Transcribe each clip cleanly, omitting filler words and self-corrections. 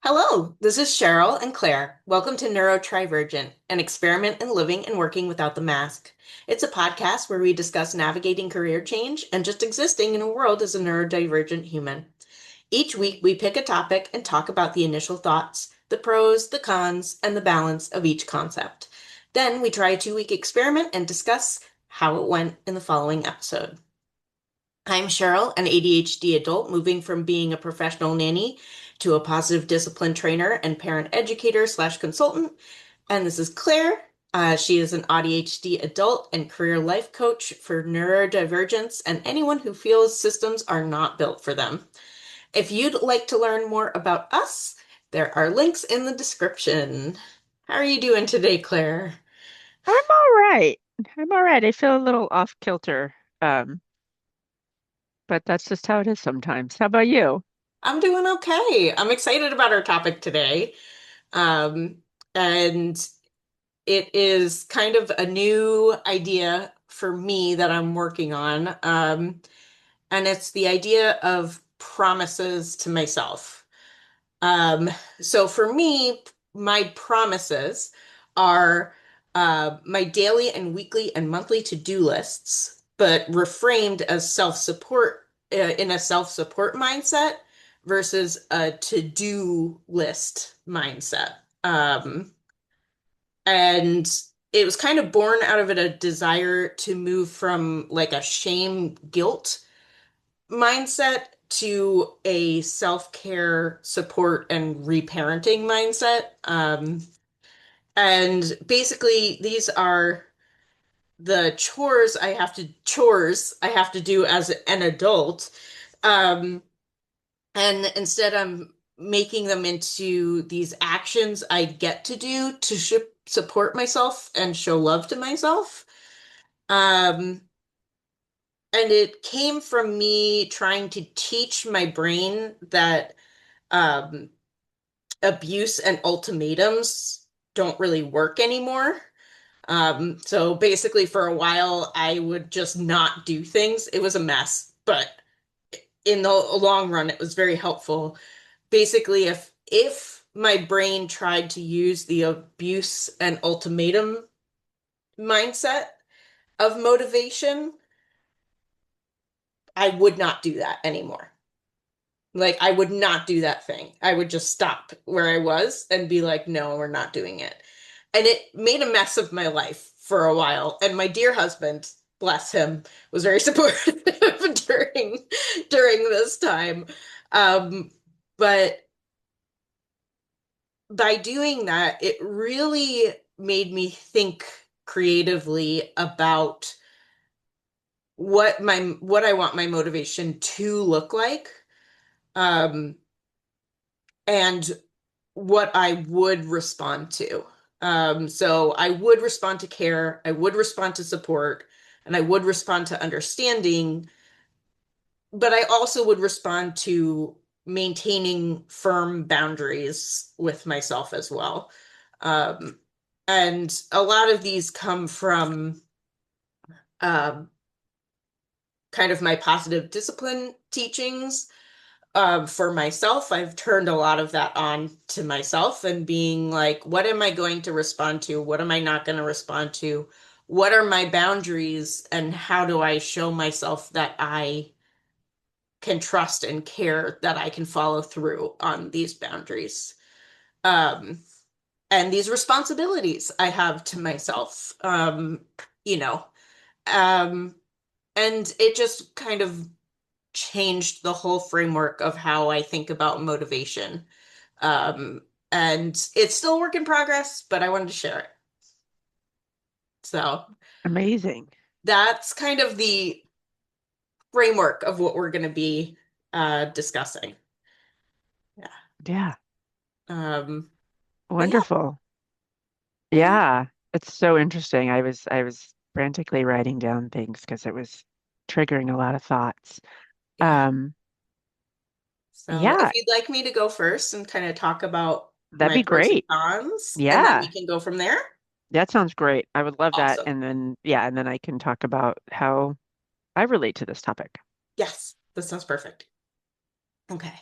Hello, this is Cheryl and Claire. Welcome to Neurodivergent, an experiment in living and working without the mask. It's a podcast where we discuss navigating career change and just existing in a world as a neurodivergent human. Each week, we pick a topic and talk about the initial thoughts, the pros, the cons, and the balance of each concept. Then we try a 2-week experiment and discuss how it went in the following episode. I'm Cheryl, an ADHD adult moving from being a professional nanny to a positive discipline trainer and parent educator slash consultant. And this is Claire. She is an ADHD adult and career life coach for neurodivergence and anyone who feels systems are not built for them. If you'd like to learn more about us, there are links in the description. How are you doing today, Claire? I'm all right. I'm all right. I feel a little off kilter, but that's just how it is sometimes. How about you? I'm doing okay. I'm excited about our topic today. Um, and it is kind of a new idea for me that I'm working on. And it's the idea of promises to myself. Um, so for me, my promises are my daily and weekly and monthly to-do lists, but reframed as self-support in a self-support mindset versus a to-do list mindset. And it was kind of born out of a desire to move from like a shame guilt mindset to a self-care support and reparenting mindset. And basically these are the chores I have to do as an adult. Um, and instead I'm making them into these actions I get to do to sh support myself and show love to myself. Um, and it came from me trying to teach my brain that um, abuse and ultimatums don't really work anymore. So basically, for a while, I would just not do things. It was a mess, but in the long run, it was very helpful. Basically, if my brain tried to use the abuse and ultimatum mindset of motivation, I would not do that anymore. Like, I would not do that thing. I would just stop where I was and be like, no, we're not doing it. And it made a mess of my life for a while. And my dear husband, bless him, was very supportive during this time. Um, but by doing that, it really made me think creatively about what I want my motivation to look like. Um, and what I would respond to. So I would respond to care, I would respond to support, and I would respond to understanding, but I also would respond to maintaining firm boundaries with myself as well. Um, and a lot of these come from um, kind of my positive discipline teachings. For myself, I've turned a lot of that on to myself and being like, what am I going to respond to? What am I not going to respond to? What are my boundaries? And how do I show myself that I can trust and care that I can follow through on these boundaries? Um, and these responsibilities I have to myself, you know, um, and it just kind of changed the whole framework of how I think about motivation. Um, and it's still a work in progress, but I wanted to share it. So Amazing. that's kind of the framework of what we're going to be discussing. Yeah. Yeah. Um, but yeah, Wonderful. yeah. Yeah. It's so interesting. I was frantically writing down things because it was triggering a lot of thoughts. Yeah. Um, So if yeah, you'd like me to go first and kind of talk about that'd my be pros and great. cons, and then we Yeah. can go from there. That sounds great. I would love that. Awesome. And then yeah, and then I can talk about how I relate to this topic. Yes, this sounds perfect. Okay.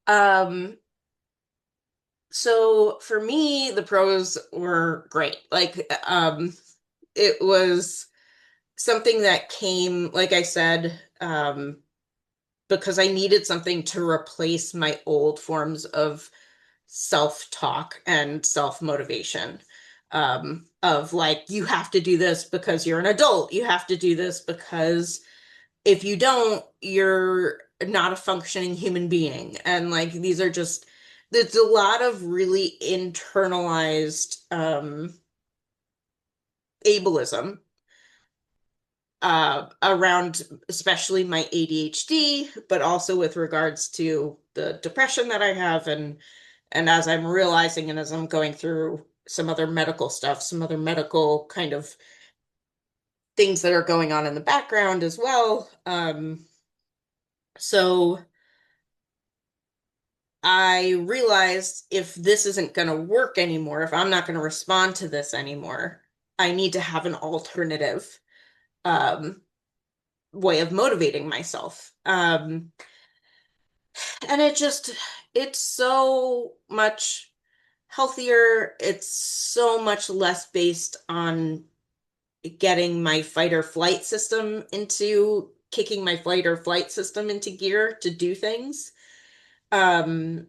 Um, So for me, the pros were great. Like, it was something that came, like I said, because I needed something to replace my old forms of self-talk and self-motivation. Of like, you have to do this because you're an adult. You have to do this because if you don't, you're not a functioning human being. And like, these are just, there's a lot of really internalized ableism around especially my ADHD, but also with regards to the depression that I have and as I'm realizing and as I'm going through some other medical stuff, some other medical kind of things that are going on in the background as well. So I realized if this isn't going to work anymore, if I'm not going to respond to this anymore, I need to have an alternative um, way of motivating myself. And it's so much healthier. It's so much less based on getting my fight or flight system into kicking my flight or flight system into gear to do things. Um,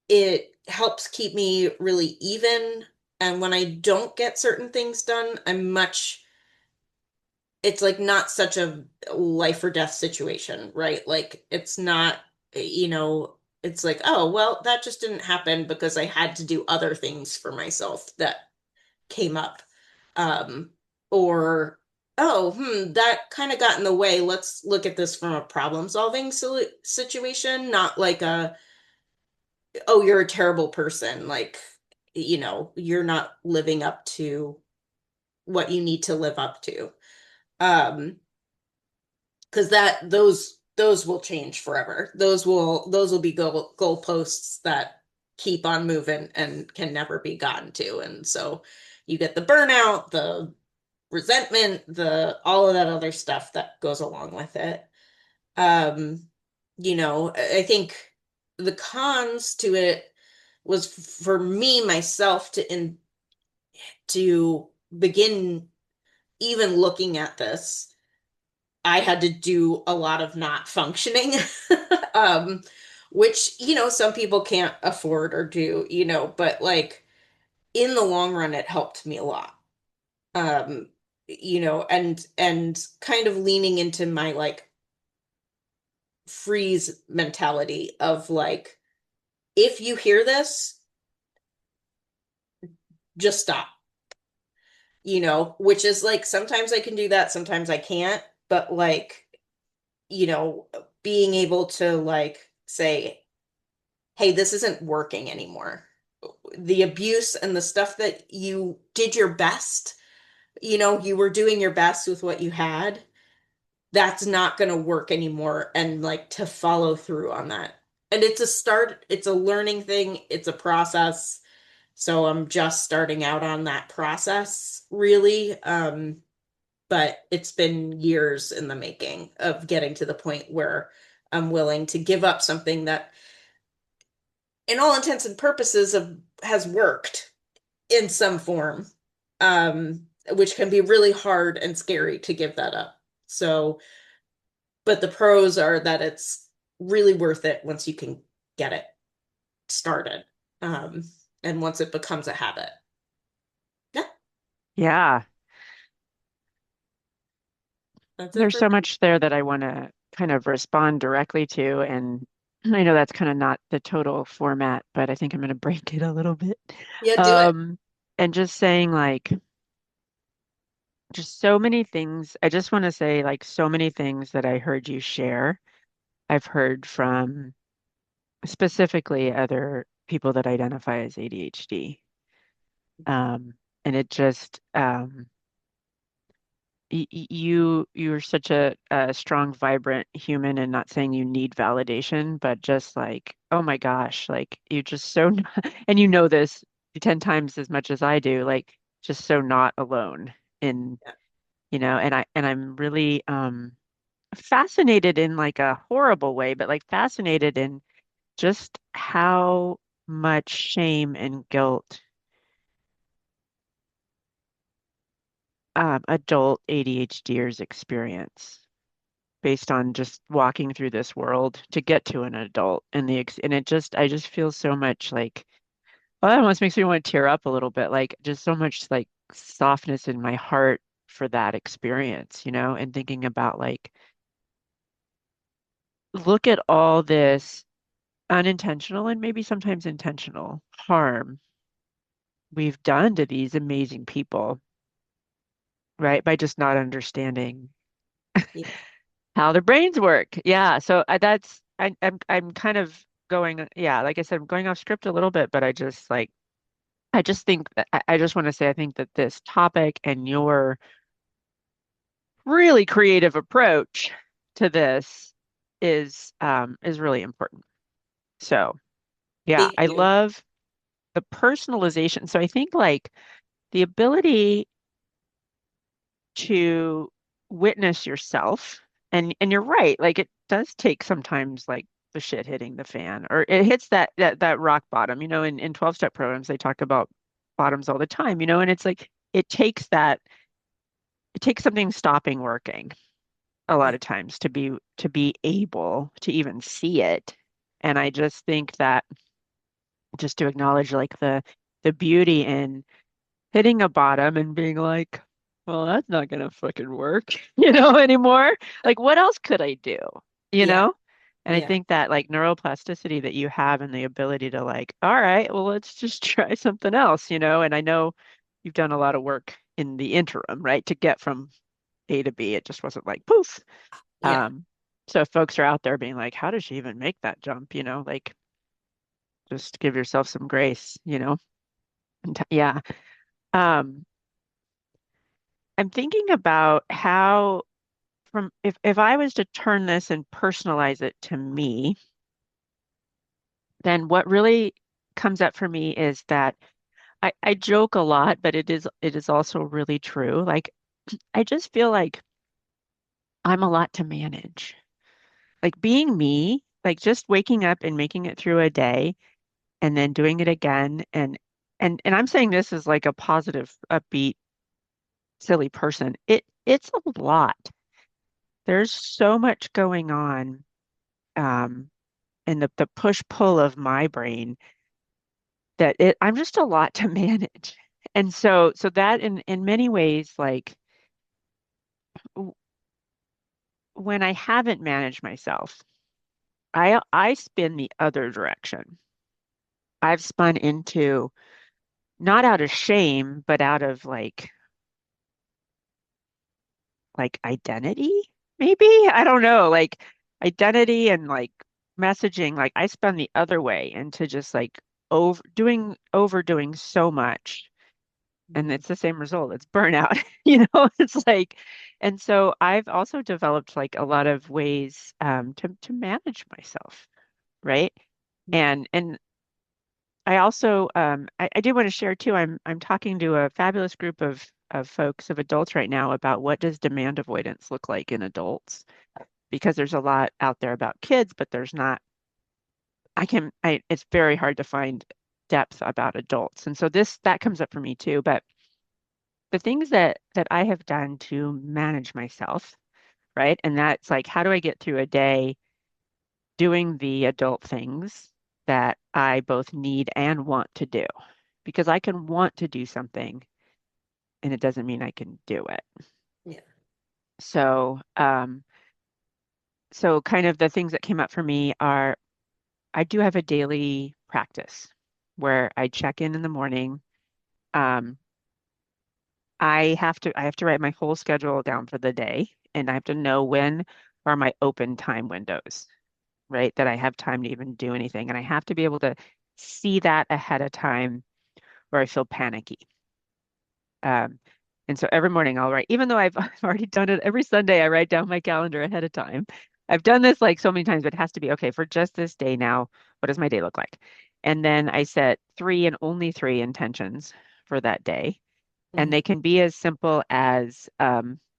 it helps keep me really even. And when I don't get certain things done, it's like not such a life or death situation, right? Like it's not, you know, it's like, oh, well, that just didn't happen because I had to do other things for myself that came up. Um, or, oh, that kind of got in the way. Let's look at this from a problem solving situation, not like oh, you're a terrible person. Like, you're not living up to what you need to live up to. Um, because those will change forever. Those will be goalposts that keep on moving and can never be gotten to. And so you get the burnout, the resentment, the all of that other stuff that goes along with it. Um, I think the cons to it was for me myself to begin even looking at this. I had to do a lot of not functioning, um, which, some people can't afford or do, but like in the long run, it helped me a lot. Um, and kind of leaning into my like freeze mentality of like, if you hear this, just stop, which is like sometimes I can do that, sometimes I can't, but like, you know, being able to like say, hey, this isn't working anymore. The abuse and the stuff that you did your best, you were doing your best with what you had. That's not going to work anymore. And like to follow through on that. And it's a start, it's a learning thing, it's a process. So I'm just starting out on that process, really. But it's been years in the making of getting to the point where I'm willing to give up something that in all intents and purposes has worked in some form, which can be really hard and scary to give that up. So, but the pros are that it's really worth it once you can get it started, um, and once it becomes a habit. Yeah, Yeah, that's it there's for so me. much there that I want to kind of respond directly to. And I know that's kind of not the total format, but I think I'm going to break it a little bit. Yeah, do it. Um, and just saying, like, just so many things. I just want to say, like, so many things that I heard you share. I've heard from specifically other people that identify as ADHD. And it just, you're such a strong, vibrant human, and not saying you need validation, but just like, oh my gosh, like you just so, and you know this 10 times as much as I do, like just so not alone in, Yeah. and I'm really fascinated in like a horrible way, but like fascinated in just how. much shame and guilt adult ADHDers experience based on just walking through this world to get to an adult and and it just I just feel so much like well, that almost makes me want to tear up a little bit, like just so much like softness in my heart for that experience, and thinking about like look at all this unintentional and maybe sometimes intentional harm we've done to these amazing people, right? By just not understanding Yeah. how their brains work. Yeah. So I'm kind of going, yeah, like I said, I'm going off script a little bit, but I just think that I just want to say I think that this topic and your really creative approach to this is really important. So yeah, Thank I you. love the personalization. So I think like the ability to witness yourself, and you're right, like it does take sometimes like the shit hitting the fan, or it hits that rock bottom. In 12-step programs they talk about bottoms all the time, and it's like it takes something stopping working a lot Yeah. of times to be able to even see it. And I just think that just to acknowledge like the beauty in hitting a bottom and being like, well, that's not gonna fucking work, anymore. Like, what else could I do? You Yeah. know? And I Yeah. think that like neuroplasticity that you have and the ability to like, all right, well, let's just try something else, And I know you've done a lot of work in the interim, right? To get from A to B. It just wasn't like poof. Yeah. So if folks are out there being like, how does she even make that jump? Like just give yourself some grace. Yeah. Um, I'm thinking about how from if I was to turn this and personalize it to me, then what really comes up for me is that I joke a lot, but it is also really true. Like I just feel like I'm a lot to manage. Like being me, like just waking up and making it through a day and then doing it again and I'm saying this as like a positive, upbeat, silly person. It's a lot. There's so much going on. Um, and the push pull of my brain that I'm just a lot to manage. And so that in many ways, like w- when I haven't managed myself, I spin the other direction. I've spun into not out of shame, but out of like identity, maybe? I don't know, like identity and like messaging, like I spun the other way into just like overdoing so much. And Mhm. it's the same result. It's burnout, it's like, and so I've also developed like a lot of ways to manage myself, right? And I also I do want to share too. I'm talking to a fabulous group of folks, of adults right now, about what does demand avoidance look like in adults, because there's a lot out there about kids, but there's not. It's very hard to find depth about adults, and so this that comes up for me too. But the things that I have done to manage myself, right? And that's like, how do I get through a day doing the adult things that I both need and want to do? Because I can want to do something and it doesn't mean I can do it. Yeah. So, so kind of the things that came up for me are I do have a daily practice where I check in the morning. Um, I have to write my whole schedule down for the day, and I have to know when are my open time windows, right? That I have time to even do anything. And I have to be able to see that ahead of time or I feel panicky. Um, and so every morning I'll write, even though I've I've already done it every Sunday, I write down my calendar ahead of time. I've done this like so many times, but it has to be okay for just this day now. What does my day look like? And then I set three and only three intentions for that day. And Mhm. they can be as simple as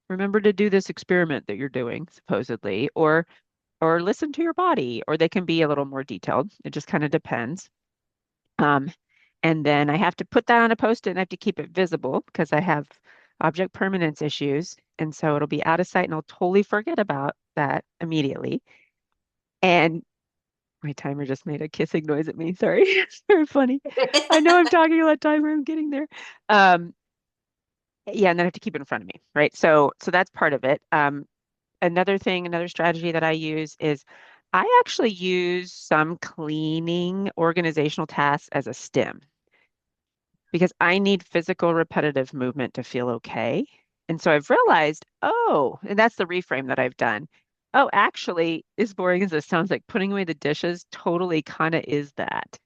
remember to do this experiment that you're doing, supposedly, or listen to your body, or they can be a little more detailed. It just kind of depends. Um, and then I have to put that on a post-it and I have to keep it visible because I have object permanence issues. And so it'll be out of sight and I'll totally forget about that immediately. And my timer just made a kissing noise at me. Sorry. It's very funny. I know I'm talking a lot of timer. I'm getting there. Um, yeah, and then I have to keep it in front of me, right? So that's part of it. Another thing, another strategy that I use is I actually use some cleaning organizational tasks as a stim because I need physical repetitive movement to feel okay. And so I've realized, oh, and that's the reframe that I've done. Oh, actually, as boring as this sounds, like putting away the dishes totally kind of is that,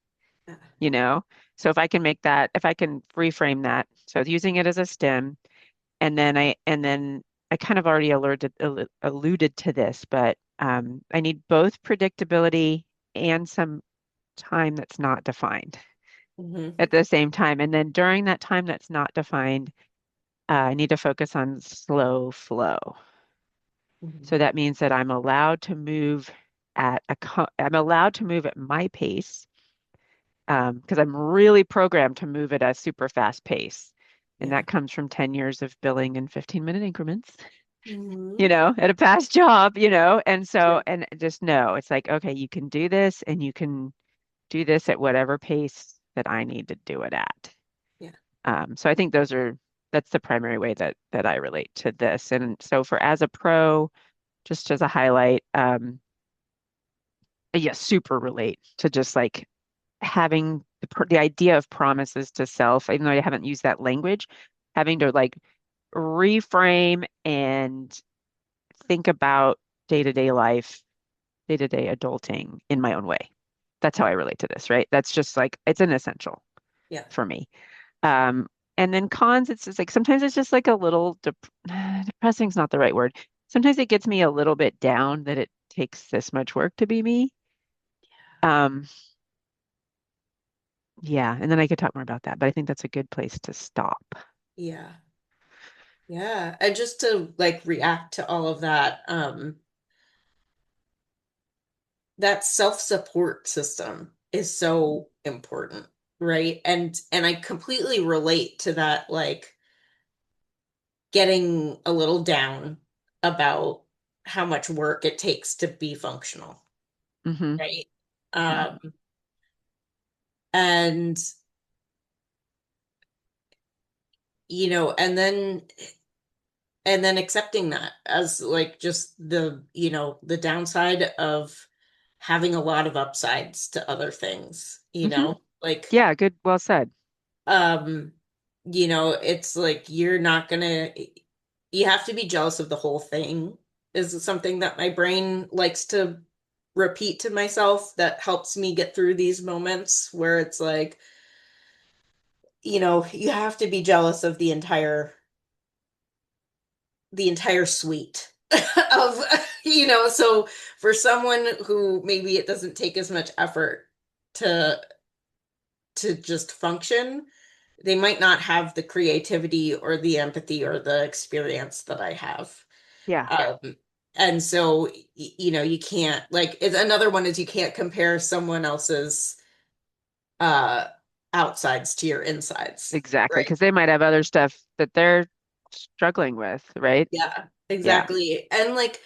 you know? So if I can make that, if I can reframe that, so using it as a stim, and then I kind of already alluded to this, but I need both predictability and some time that's not defined Hmm. at the same time. And then during that time that's not defined, I need to focus on slow flow. Hmm. So that means that I'm allowed to move at my pace because I'm really programmed to move at a super fast pace. And Yeah. that comes from 10 years of billing in 15-minute increments, Hmm. at a past job. And Yeah. so, and just know it's like, okay, you can do this and you can do this at whatever pace that I need to do it at. Yeah. So I think that's the primary way that I relate to this. And so for as a pro, just as a highlight, yeah, super relate to just like having the idea of promises to self, even though I haven't used that language, having to like reframe and think about day-to-day life, day-to-day adulting in my own way. That's how I relate to this, right? That's just like it's an essential Yeah. for me. Um, and then cons, it's just like sometimes it's just like a little depressing is not the right word. Sometimes it gets me a little bit down that it takes this much work to be me. Um, yeah, and then I could talk more about that, but I think that's a good place to stop. Yeah. Yeah. And just to like react to all of that, that self-support system is so important, right? And I completely relate to that, like getting a little down about how much work it takes to be functional, Hmm. right? Hmm. Um, and and then accepting that as like just the downside of having a lot of upsides to other things, Hmm. like Yeah, good. Well said. um it's like you have to be jealous of the whole thing is something that my brain likes to repeat to myself that helps me get through these moments where it's like you have to be jealous of the entire suite of so for someone who maybe it doesn't take as much effort to just function, they might not have the creativity or the empathy or the experience that I have. Yeah, And so you can't another one is you can't compare someone else's uh outsides to your insides, exactly. right? Because they might have other stuff that they're struggling with, right? Yeah, Yeah. exactly. And like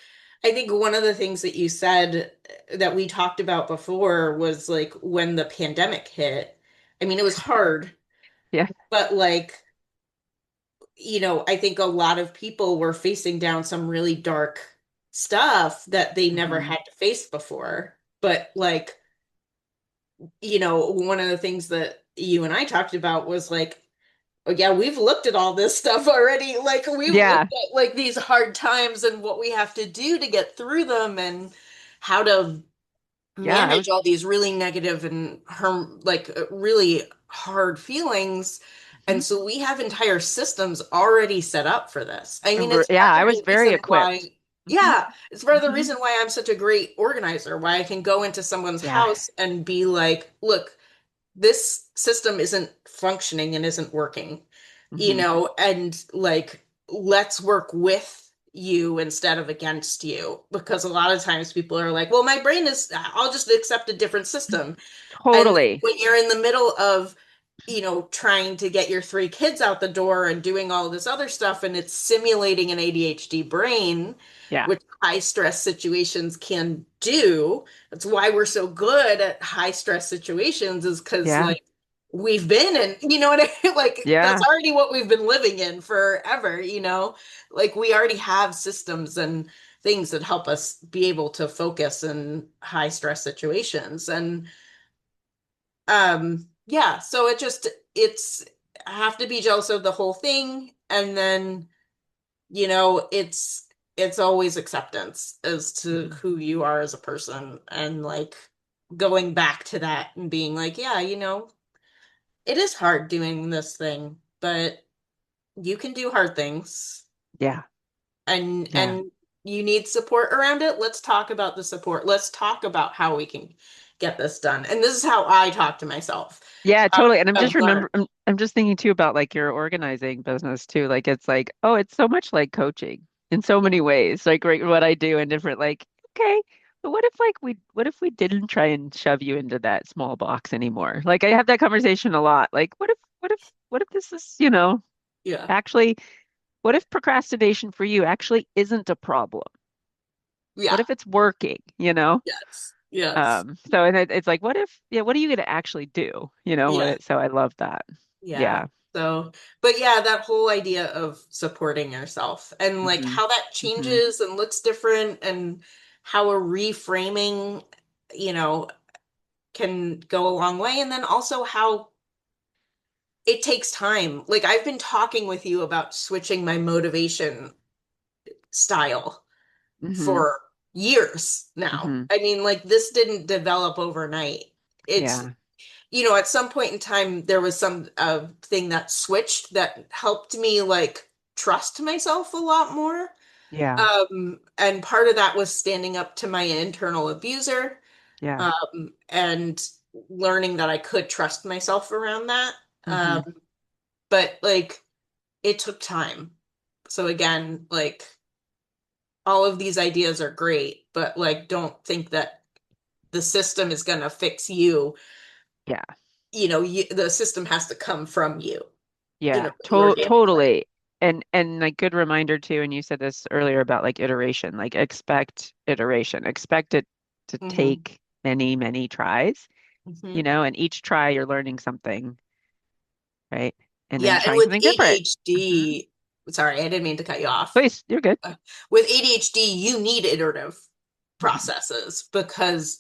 I think one of the things that you said that we talked about before was like when the pandemic hit. I mean, it was hard, Yeah. but like, I think a lot of people were facing down some really dark stuff that they never Hmm. had to face before. But like, one of the things that you and I talked about was like, oh yeah, we've looked at all this stuff already. Like we've Yeah. looked at like these hard times and what we have to do to get through them and how to Yeah. I manage was, all these really negative and really hard feelings. mhm. And so we have entire systems already set up for this. I mean, it's Yeah, part I of was the very reason equipped. why, Hmm. yeah, it's part of the Hmm. reason why I'm such a great organizer, why I can go into someone's Yeah. house and be like, look, this system isn't functioning and isn't working, Hmm. and like let's work with. you instead of against you. Because a lot of times people are like, well, my brain is, I'll just accept a different system. And then Totally. when you're in the middle of, trying to get your three kids out the door and doing all this other stuff, and it's simulating an ADHD brain, Yeah. which high stress situations can do. That's why we're so good at high stress situations, is because Yeah. like we've been in, you know what I mean? Like that's Yeah. already what we've been living in forever. Like we already have systems and things that help us be able to focus in high stress situations. And yeah, so it's I have to be jealous of the whole thing, and then it's always acceptance as to Mhm. who you are as a person, and like going back to that and being like, yeah, it is hard doing this thing, but you can do hard things, Yeah. Yeah. and you need support around it. Let's talk about the support. Let's talk about how we can get this done. And this is how I talk to myself. Yeah, totally. And I've learned. I'm just thinking too about like your organizing business too. Like it's like, oh, it's so much like coaching in so Yeah, many ways. Like right, what I do in different like, okay, but what if we didn't try and shove you into that small box anymore? Like I have that conversation a lot. Like what if this is, yeah, actually what if procrastination for you actually isn't a problem? yeah, What if it's working, you know? yes, yes, So and it's like, what if, yeah, what are you going to actually do? yeah. So I love that. Yeah. Yeah. So, but yeah, that whole idea of supporting yourself and like Hmm. how that Hmm. changes and looks different, and how a reframing, you know, can go a long way. And then also how it takes time. Like I've been talking with you about switching my motivation style Hmm. for years now. Hmm. I mean, like this didn't develop overnight. It's Yeah. At some point in time, there was some thing that switched that helped me like trust myself a lot more. Yeah. And part of that was standing up to my internal abuser, Yeah. and learning that I could trust myself around that. Um, Hmm. but like it took time. So again, like all of these ideas are great, but like don't think that the system is going to fix you. Yeah. The system has to come from you in Yeah. order to be able to play. Totally. And like good reminder too, and you said this earlier about like iteration, like expect iteration, expect it to Hmm. take many, many tries, Hmm. and each try you're learning something, right? And then Yeah, and trying with something different. Hmm. ADHD, sorry, I didn't mean to cut you off. Please, you're good. With ADHD, you need iterative Mhm. processes because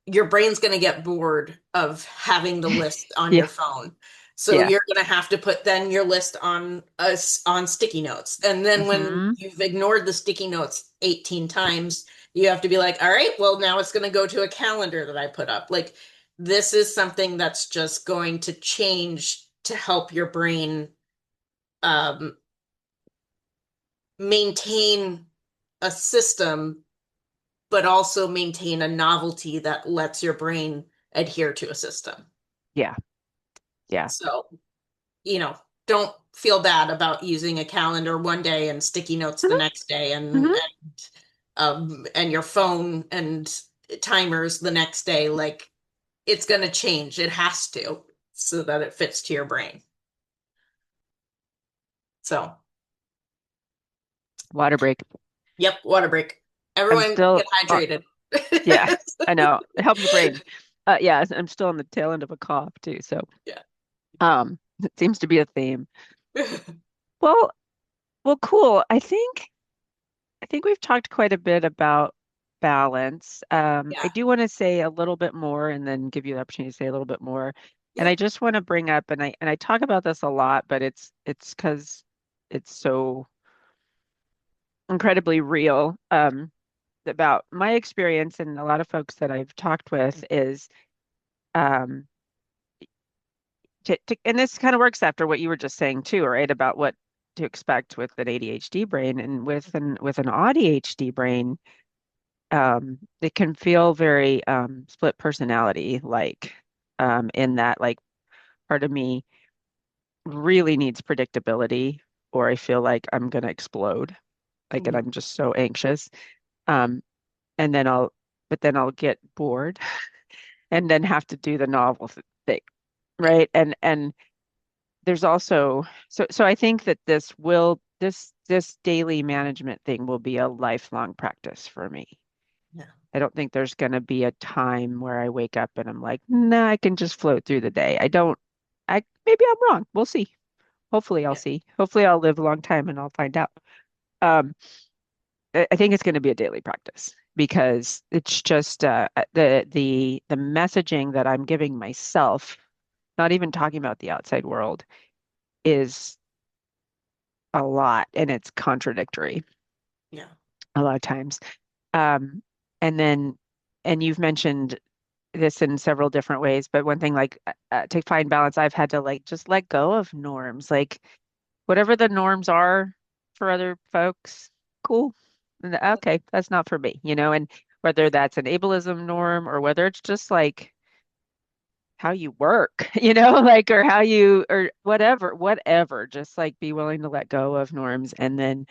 your brain's going to get bored of having the list on your Yeah. phone. So Yeah. you're going to have to put then your list on us on sticky notes. And then when Hmm. you've ignored the sticky notes 18 times, you have to be like, all right, well, now it's going to go to a calendar that I put up. Like this is something that's just going to change to help your brain um, maintain a system, but also maintain a novelty that lets your brain adhere to a system. Yeah. Yeah. So, you know, don't feel bad about using a calendar one day and sticky notes the Hmm. next day, Hmm. and your phone and timers the next day. Like it's going to change. It has to, so that it fits to your brain. So, Water break. yep, water break. I'm Everyone still, get hydrated. yeah, I know. It helps the brain. Yeah, I'm still on the tail end of a cough too. So, Yeah. it seems to be a theme. Well, well, cool. I think we've talked quite a bit about balance. I Yeah. do want to say a little bit more and then give you the opportunity to say a little bit more. And Yeah. I just want to bring up, and I talk about this a lot, but it's because it's so incredibly real. About my experience and a lot of folks that I've talked with is um and this kind of works after what you were just saying too, right? About what to expect with an ADHD brain and with an ADHD brain, it can feel very split personality like in that like part of me really needs predictability or I feel like I'm gonna explode. like, and Mhm. I'm just so anxious. Um, and then but then I'll get bored and then have to do the novel thing, Yeah. right? And there's also, so I think that this daily management thing will be a lifelong practice for me. Yeah. I don't think there's going to be a time where I wake up and I'm like, nah, I can just float through the day. I don't, maybe I'm wrong. We'll see. Hopefully I'll Yeah. see. Hopefully I'll live a long time and I'll find out. Um, I think it's going to be a daily practice because it's just the messaging that I'm giving myself, not even talking about the outside world, is a lot and it's contradictory Yeah. a lot of times. Um, and then, and you've mentioned this in several different ways, but one thing like to find balance, I've had to like just let go of norms, like whatever the norms are for other folks, cool. Okay, that's not for me, and whether Yeah. that's an ableism norm or whether it's just like how you work, like or how you or whatever, just like be willing to let go of norms. And then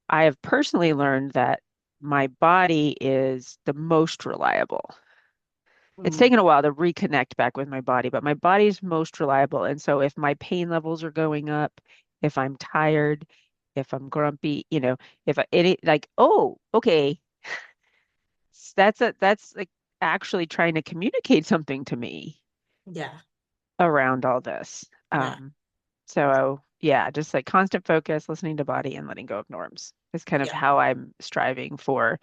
I have personally learned that my body is the most reliable. It's Mm. taken a while to reconnect back with my body, but my body's most reliable. And so if my pain levels are going up, if I'm tired, if I'm grumpy, if any like, oh, okay, that's like actually trying to communicate something to me Yeah. around all this. Yeah. So yeah, just like constant focus, listening to body and letting go of norms is kind of Yeah. how I'm striving for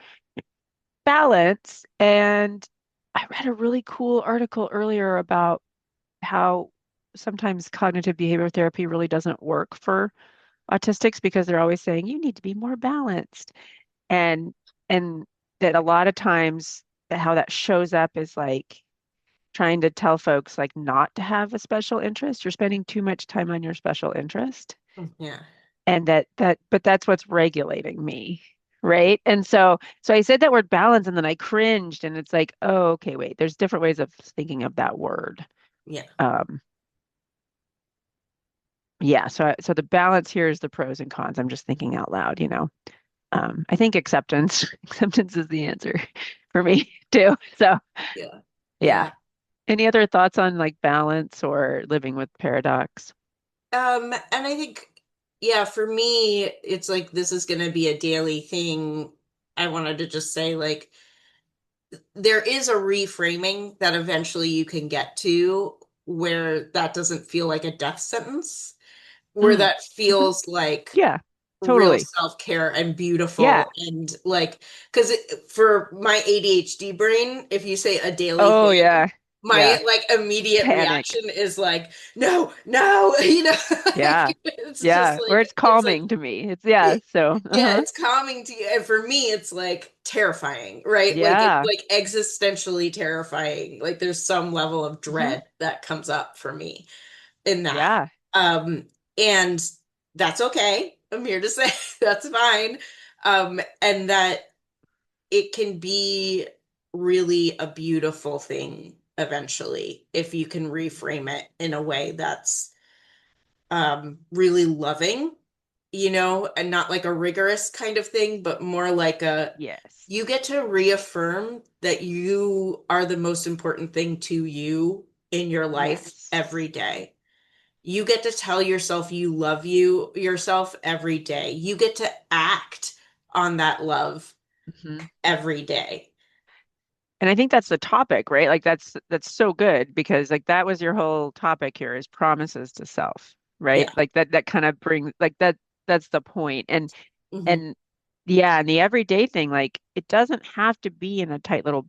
balance. And I read a really cool article earlier about how sometimes cognitive behavior therapy really doesn't work for autistics because they're always saying you need to be more balanced. And and that a lot of times how that shows up is like trying to tell folks like not to have a special interest. You're spending too much time on your special interest. Yeah. And but that's what's regulating me. Right. And so I said that word balance and then I cringed and it's like, oh, okay, wait, there's different ways of thinking of that word. Yeah. Um, yeah, so the balance here is the pros and cons. I'm just thinking out loud. I think acceptance acceptance is the answer for me too. So Yeah. yeah. Yeah. Any other thoughts on like balance or living with paradox? And I think, yeah, for me, it's like this is going to be a daily thing. I wanted to just say, like, there is a reframing that eventually you can get to where that doesn't feel like a death sentence, where Mm, that hmm. feels like Yeah, real totally. self-care and Yeah. beautiful and like because for my ADHD brain, if you say a daily Oh thing, yeah. my Yeah. like immediate Panic. reaction is like no, no, Yeah. like, it's just Yeah. Where like it's it's like calming to me. It's yeah. So, yeah, uh-huh. it's calming to you. And for me, it's like terrifying, right? Like it's Yeah. like existentially terrifying. Like there's some level of Hmm. dread that comes up for me in that. Yeah. Um, and that's okay. I'm here to say that's fine. And that it can be really a beautiful thing eventually if you can reframe it in a way that's really loving, and not like a rigorous kind of thing, but more like Yes. you get to reaffirm that you are the most important thing to you in your life Yes. every day. You get to tell yourself you love yourself every day. You get to act on that love Hmm. every day. And I think that's the topic, right? Like that's so good because like that was your whole topic here is promises to self, right? Yeah. Like that kind of brings like that's the point. Hmm. And yeah, and the everyday thing, like it doesn't have to be in a tight little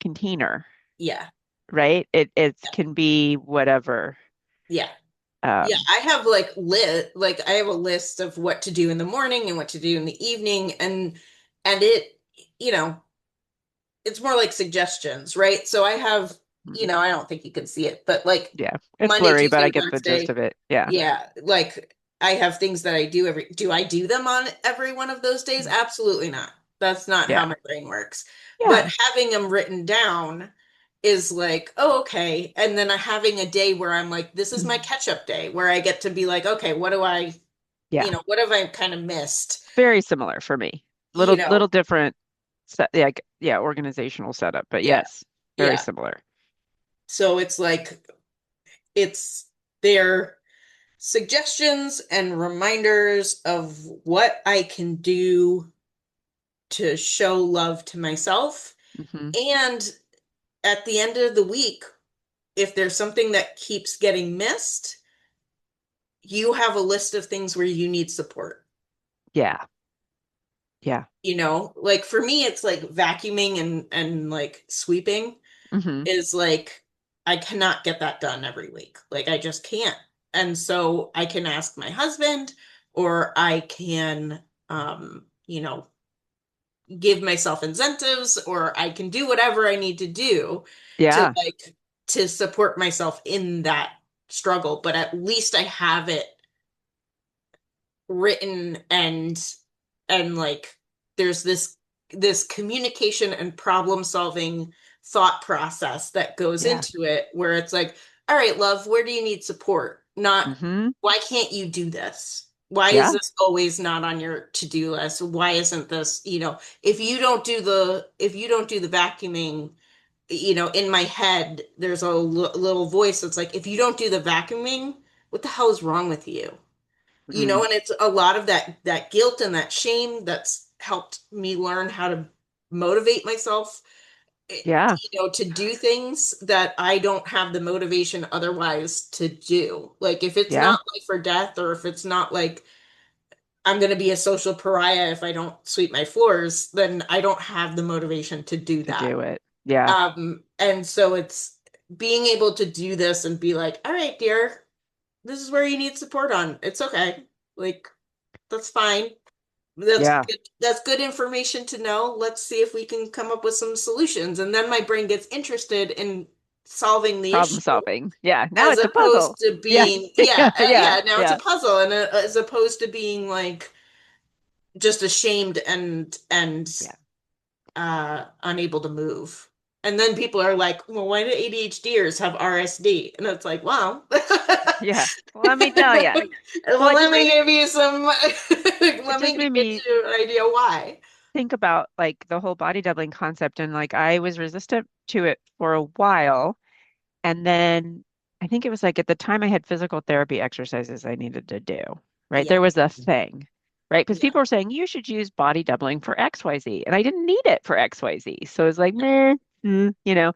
container, Yeah. right? It can be whatever. Yeah. Yeah, Um, I have like I have a list of what to do in the morning and what to do in the evening, and it, you know, it's more like suggestions, right? So I have, mhm. I don't think you can see it, but like Yeah, it's Monday, blurry, but I Tuesday, get the gist Wednesday, of it. Yeah. yeah, like I have things that do I do them on every one of those days? Mhm. Absolutely not. That's not how Yeah. my brain works. But Yeah. having them written down is like, oh, okay. And then having a day where I'm like, this is my catch up day where I get to be like, okay, what do I Yeah. what have I kind of missed? Very similar for me. You Little know, different set, yeah, yeah, organizational setup, but yeah, yes, very yeah. similar. So it's like it's their suggestions and reminders of what I can do to show love to myself. Hmm. And at the end of the week, if there's something that keeps getting missed, you have a list of things where you need support. Yeah. Yeah. Like for me, it's like vacuuming and like sweeping Hmm. is like I cannot get that done every week. Like I just can't. And so I can ask my husband or I can give myself incentives or I can do whatever I need to do to Yeah. like to support myself in that struggle, but at least I have it written and like there's this communication and problem solving thought process that goes Yeah. into it where it's like, all right, love, where do you need support? Not Hmm. why can't you do this? Why is Yeah. this always not on your to-do list? Why isn't this, if you don't do the vacuuming, in my head, there's a little voice that's like, if you don't do the vacuuming, what the hell is wrong with you? Hmm. And it's a lot of that guilt and that shame that's helped me learn how to motivate myself, eh, Yeah. to do things that I don't have the motivation otherwise to do. Like if it's Yeah. not life or death, or if it's not like I'm going to be a social pariah if I don't sweep my floors, then I don't have the motivation to do To that. do it. Yeah. And so it's being able to do this and be like, all right, dear, this is where you need support on. It's okay. Like, that's fine. Yeah. That's good information to know. Let's see if we can come up with some solutions. And then my brain gets interested in solving the Problem issue solving. Yeah. Now as it's a opposed puzzle. to Yeah. being, Yeah. Yeah. yeah, now it's a Yeah. puzzle, and as opposed to being like just ashamed and Yeah. unable to move. And then people are like, well, why do ADHDers have RSD? And it's like, wow. Yeah. Let me tell you. Well, Well, it let just me made give you some, it let just me made give me you an idea why. think about like the whole body doubling concept, and like I was resistant to it for a while. And then I think it was like at the time I had physical therapy exercises I needed to do, right? Yeah, There was a thing, right? Because yeah, people were saying you should use body doubling for XYZ. And I didn't need it for XYZ. So it was like, meh, you know.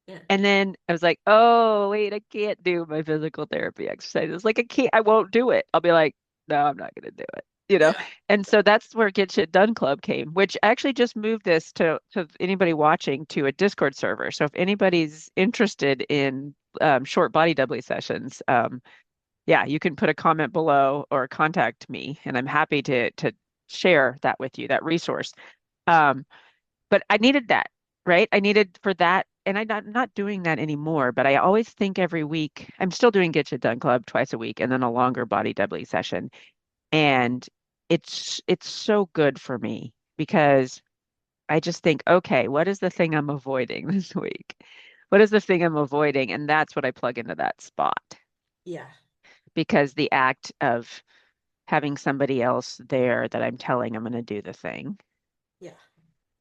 yeah, And then I was like, oh, wait, I can't do my physical therapy exercises. Like, I won't do it. I'll be like, no, I'm not going to do it, you know? yeah, And so that's where Get Shit Done Club came, which actually just moved this to anybody watching to a Discord server. So if anybody's interested in short body doubly sessions, yeah, you can put a comment below or contact me, and I'm happy to share that with you, that resource. Um, but I needed that, right? I needed for that, and I'm not doing that anymore. But I always think every week I'm still doing Get Shit Done Club twice a week, and then a longer body doubly session, and it's so good for me because I just think, okay, what is the thing I'm avoiding this week? What is the thing I'm avoiding? And that's what I plug into that spot yeah, because the act of having somebody else there that I'm telling I'm going to do the thing yeah,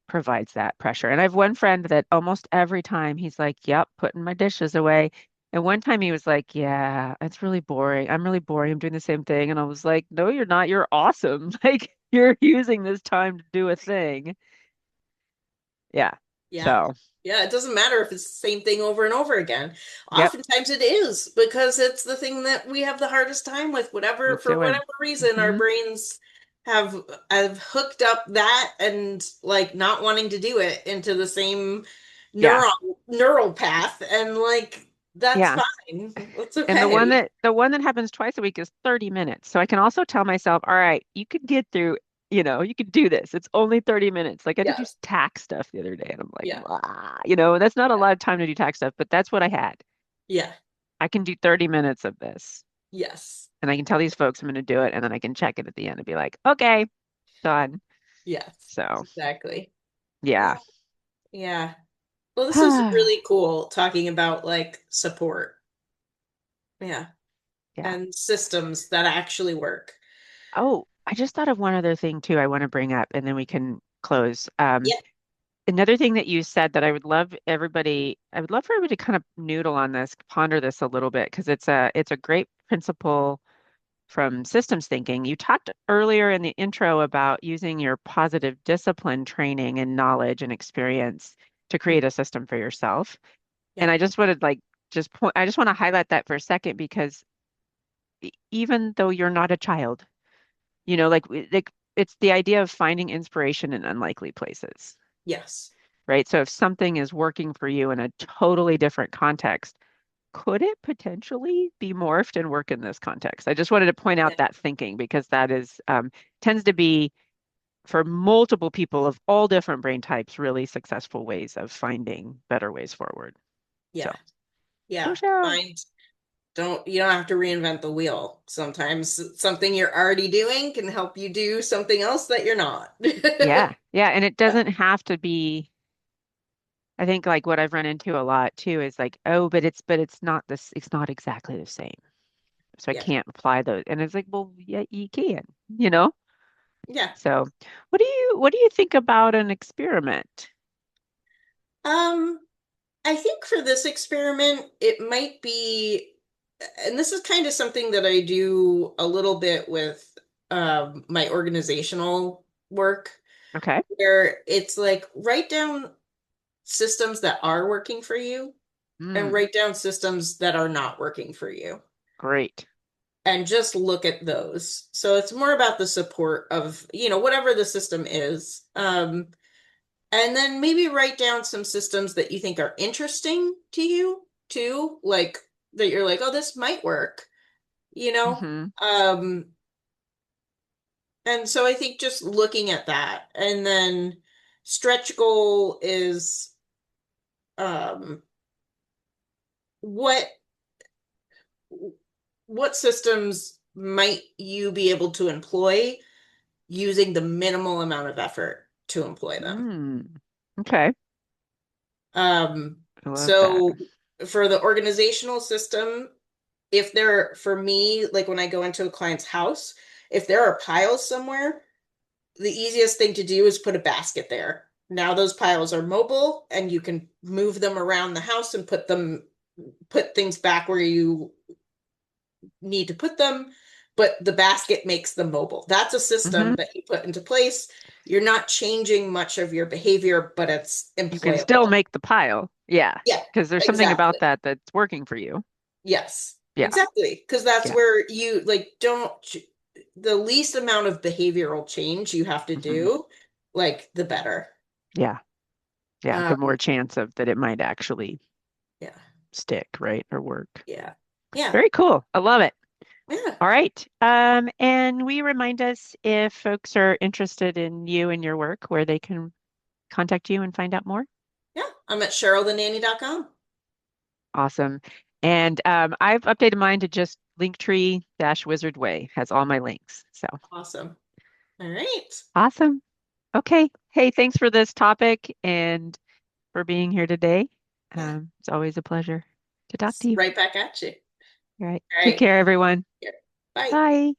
provides that pressure. And I have one friend that almost every time he's like, yep, putting my dishes away. And one time he was like, yeah, it's really boring. I'm really boring. I'm doing the same thing. And I was like, no, you're not. You're awesome. Like you're using this time to do a thing. Yeah. yeah. So, Yeah, it doesn't matter if it's the same thing over and over again. yep. Oftentimes it is because it's the thing that we have the hardest time with, whatever, With for doing. whatever reason, our Hmm. brains have have hooked up that and like not wanting to do it into the same Yeah. neural path, and like that's Yeah. fine. That's And okay. the one that happens twice a week is 30 minutes. So I can also tell myself, all right, you could get through, you could do this. It's only 30 minutes. Like I had to do Yes. tax stuff the other day and I'm like, Yeah. that's not a lot of time to do tax stuff, but that's what I had. Yeah. I can do 30 minutes of this Yes. and I can tell these folks I'm going to do it and then I can check it at the end and be like, okay, done. Yes. So, Exactly. Yeah. yeah. Yeah. Well, this is really cool talking about like support. Yeah. Yeah. And systems that actually work. Oh, I just thought of one other thing too I want to bring up and then we can close. Yeah. Another thing that you said that I would love for everybody to kind of noodle on this, ponder this a little bit because it's a great principle from systems thinking. You talked earlier in the intro about using your positive discipline training and knowledge and experience to create Mhm. a system for yourself. And Yeah. I just wanted like I just want to highlight that for a second because even though you're not a child, like it's the idea of finding inspiration in unlikely places, Yes. right? So if something is working for you in a totally different context, could it potentially be morphed and work in this context? I just wanted to point Yeah. out that thinking because that is tends to be for multiple people of all different brain types, really successful ways of finding better ways forward. So Yeah. go Yeah. Cheryl. You don't have to reinvent the wheel. Sometimes something you're already doing can help you do something else that you're not. Yeah. Yeah. And it doesn't have to be, I think like what I've run into a lot too is like, oh, but it's not this, it's not exactly the same. So I Yeah. can't apply those. And it's like, well, yeah, you can, you know? Yeah. So what do you think about an experiment? Um, I think for this experiment, it might be, and this is kind of something that I do a little bit with my organizational work, Okay. where it's like write down systems that are working for you and Mm, write down systems that are not working for you great. and just look at those. So it's more about the support of, whatever the system is. And then maybe write down some systems that you think are interesting to you too, like that you're like, oh, this might work, you know? Mm-hmm. Um, and so I think just looking at that and then stretch goal is um what what systems might you be able to employ using the minimal amount of effort to employ them? Mm. Okay. Um, I love that. so for the organizational system, if there, for me, like when I go into a client's house, if there are piles somewhere, the easiest thing to do is put a basket there. Now those piles are mobile and you can move them around the house and put things back where you need to put them, but the basket makes them mobile. That's a Hmm. system that you put into place. You're not changing much of your behavior, but it's You can still employable. make the pile. Yeah. Yeah, Because there's something about exactly. that that's working for you. Yes, Yeah. exactly. Because that's Yeah. where you like don't the least amount of behavioral change you have to Hmm. do, like the better. Yeah. Yeah. The more Um, chance of that it might actually yeah, stick, right? Or work. yeah, yeah, Very cool. I love it. yeah, All right. And we remind us if folks are interested in you and your work, where they can contact you and find out more. yeah. I'm at CherylTheNanny.com. Awesome. And I've updated mine to just Linktree dash Wizard Way has all my links. So Awesome. All right. awesome. Okay. Hey, thanks for this topic and for being here today. Yeah, It's always a pleasure to talk to you. right back at you. All right. All Take right. care, everyone. Here. Bye. Bye.